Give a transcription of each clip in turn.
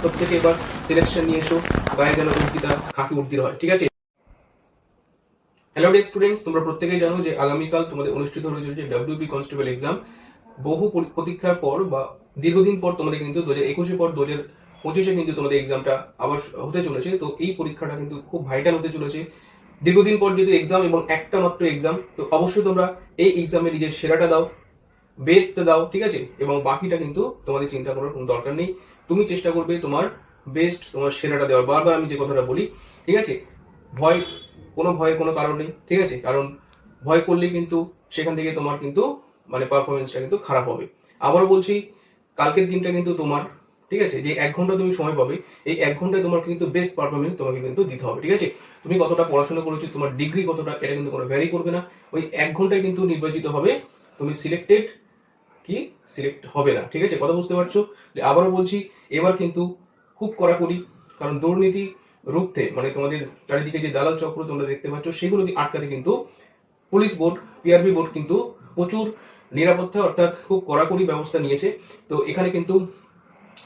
প্রত্যেকে এবার সিলেকশন নিয়ে এসো, গায়ে যেন উর্দিটা খাকি উর্দির হয়, ঠিক আছে। হ্যালো ডে স্টুডেন্টস, তোমরা প্রত্যেকেই জানো যে আগামীকাল তোমাদের অনুষ্ঠিত হতে চলেছে ডব্লিউবি কনস্টেবল এক্সাম। বহু প্রতীক্ষার পর বা দীর্ঘদিন পর তোমাদের কিন্তু 2021 পর 2025 কিন্তু তোমাদের এক্সামটা আবার হতে চলেছে। তো এই পরীক্ষাটা কিন্তু খুব ভাইটাল হতে চলেছে। দীর্ঘদিন পর যেহেতু এক্সাম এবং একটা মাত্র এক্সাম, তো অবশ্যই তোমরা এই এক্সামে নিজের সেরাটা দাও, বেস্টটা দাও, ঠিক আছে। এবং বাকিটা কিন্তু তোমাদের চিন্তা করার কোনো দরকার নেই। তুমি চেষ্টা করবে তোমার বেস্ট, তোমার সেরাটা দেওয়ার। বারবার আমি যে কথাটা বলি, ঠিক আছে, ভয়ের কোনো কারণ নেই, ঠিক আছে। কারণ ভয় করলে কিন্তু সেখান থেকে তোমার কিন্তু মানে পারফরমেন্সটা কিন্তু খারাপ হবে। আবারও বলছি, কালকের দিনটা কিন্তু তোমার, ঠিক আছে। যে 1 ঘন্টা তুমি সময় পাবে, এই 1 ঘন্টায় তোমার কিন্তু বেস্ট পারফরমেন্স তোমাকে কিন্তু দিতে হবে, ঠিক আছে। তুমি কতটা পড়াশোনা করেছো, তোমার ডিগ্রি কতটা, এটা কিন্তু কোনো ভ্যারি করবে না। ওই 1 ঘন্টায় কিন্তু নির্বাচিত হবে তুমি সিলেক্টেড কি সিলেক্ট হবে না, ঠিক আছে। কথা বুঝতে পারছো? আবারও বলছি, এবার কিন্তু খুব কড়াকড়ি, কারণ দুর্নীতি রুখতে মানে তোমাদের চারিদিকে যে দালাল চক্র তোমরা দেখতে পাচ্ছ, সেগুলোকে আটকাতে কিন্তু পুলিশ বোর্ড, পিআরবি বোর্ড কিন্তু প্রচুর নিরাপত্তা অর্থাৎ খুব কড়াকড়ি ব্যবস্থা নিয়েছে। তো এখানে কিন্তু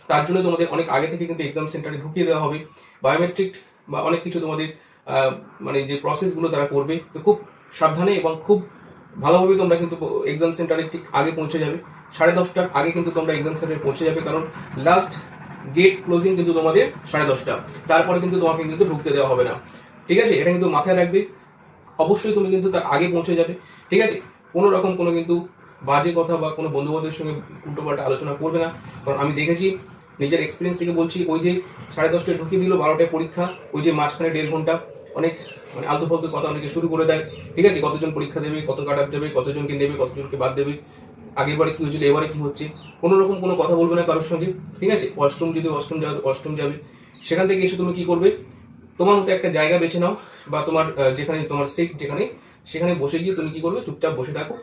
তার জন্য তোমাদের অনেক আগে থেকে কিন্তু এক্সাম সেন্টারে ঢুকিয়ে দেওয়া হবে, বায়োমেট্রিক বা অনেক কিছু তোমাদের মানে যে প্রসেসগুলো তারা করবে। তো খুব সাবধানে এবং খুব ভালোভাবে তোমরা কিন্তু এক্সাম সেন্টারে ঠিক আগে পৌঁছে যাবে। 10:30টার আগে কিন্তু তোমরা এক্সাম সেন্টারে পৌঁছে যাবে, কারণ লাস্ট গেট ক্লোজিং কিন্তু তোমাদের 10:30টা, তারপরে কিন্তু তোমাকে কিন্তু ঢুকতে দেওয়া হবে না, ঠিক আছে। এটা কিন্তু মাথায় রাখবে। অবশ্যই তুমি কিন্তু তার আগে পৌঁছে যাবে, ঠিক আছে। কোনো রকম কোনো কিন্তু বাজে কথা বা কোনো বন্ধু বান্ধবের সঙ্গে উল্টোপাল্টা আলোচনা করবে না। কারণ আমি দেখেছি, নিজের এক্সপিরিয়েন্স থেকে বলছি, ওই যে 10:30টায় ঢুকিয়ে দিল, 12টায় পরীক্ষা, ওই যে মাঝখানে 1.5 ঘন্টা অনেক মানে আলতু ফালতু কথা অনেকে শুরু করে দেয়, ঠিক আছে। কতজন পরীক্ষা দেবে, কত কাট আপ যাবে, কতজনকে নেবে, কতজনকে বাদ দেবে, আগের বারে কি হয়েছিল, এবারে কি হচ্ছে, কোনো রকম কোনো কথা বলবে না কারোর সঙ্গে, ঠিক আছে। অষ্টম যাবে, সেখান থেকে এসে তুমি কি করবে, তোমার মতো একটা জায়গা বেছে নাও, বা তোমার যেখানে তোমার সিট যেখানে, সেখানে বসে গিয়ে তুমি কি করবে, চুপচাপ বসে থাকো।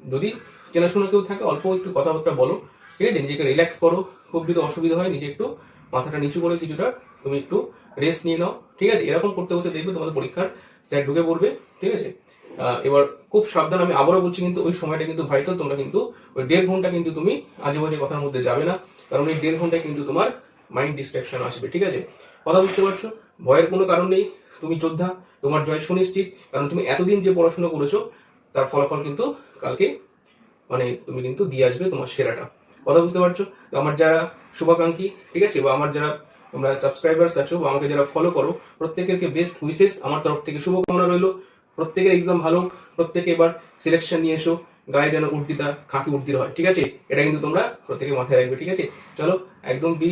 যদি চেনাশোনা কেউ থাকে, অল্প একটু কথাবার্তা বলো, ঠিক আছে। নিজেকে রিল্যাক্স করো। খুব যদি অসুবিধা হয়, নিজে একটু মাথাটা নিচু করে কিছুটা তুমি একটু রেস্ট নিয়ে নাও, ঠিক আছে। এরকম করতে করতে দেখবে তোমাদের পরীক্ষার স্যার ঢুকে পড়বে, ঠিক আছে। এবার খুব সাবধান, আমি আবারও বলছি, কিন্তু ওই সময়টা কিন্তু ভাইটাল। তোমরা কিন্তু ওই 1.5 ঘন্টা কিন্তু তুমি আজে বাজে কথার মধ্যে যাবে না, কারণ এই 1.5 ঘন্টায় কিন্তু তোমার মাইন্ড ডিস্ট্রাকশন আসবে, ঠিক আছে। কথা বুঝতে পারছো? ভয়ের কোনো কারণ নেই, তুমি যোদ্ধা, তোমার জয় সুনিশ্চিত। কারণ তুমি এতদিন যে পড়াশোনা করেছো, তার ফলাফল কিন্তু কালকে মানে তুমি কিন্তু দিয়ে আসবে তোমার সেরাটা। কথা বুঝতে পারছো? তো আমার যারা শুভাকাঙ্ক্ষী, ঠিক আছে, বা আমার যারা তোমরা সাবস্ক্রাইবার্স আছো বা আমাকে যারা ফলো করো, প্রত্যেকেরকে বেস্ট উইসেস আমার তরফ থেকে, শুভকামনা রইলো। প্রত্যেকের এক্সাম ভালো, প্রত্যেকে এবার সিলেকশন নিয়ে এসো, গায়ে যেন উর্দিটা খাকি উর্দির হয়, ঠিক আছে। এটা কিন্তু তোমরা প্রত্যেকে মাথায় রাখবে, ঠিক আছে। চলো, একদম বি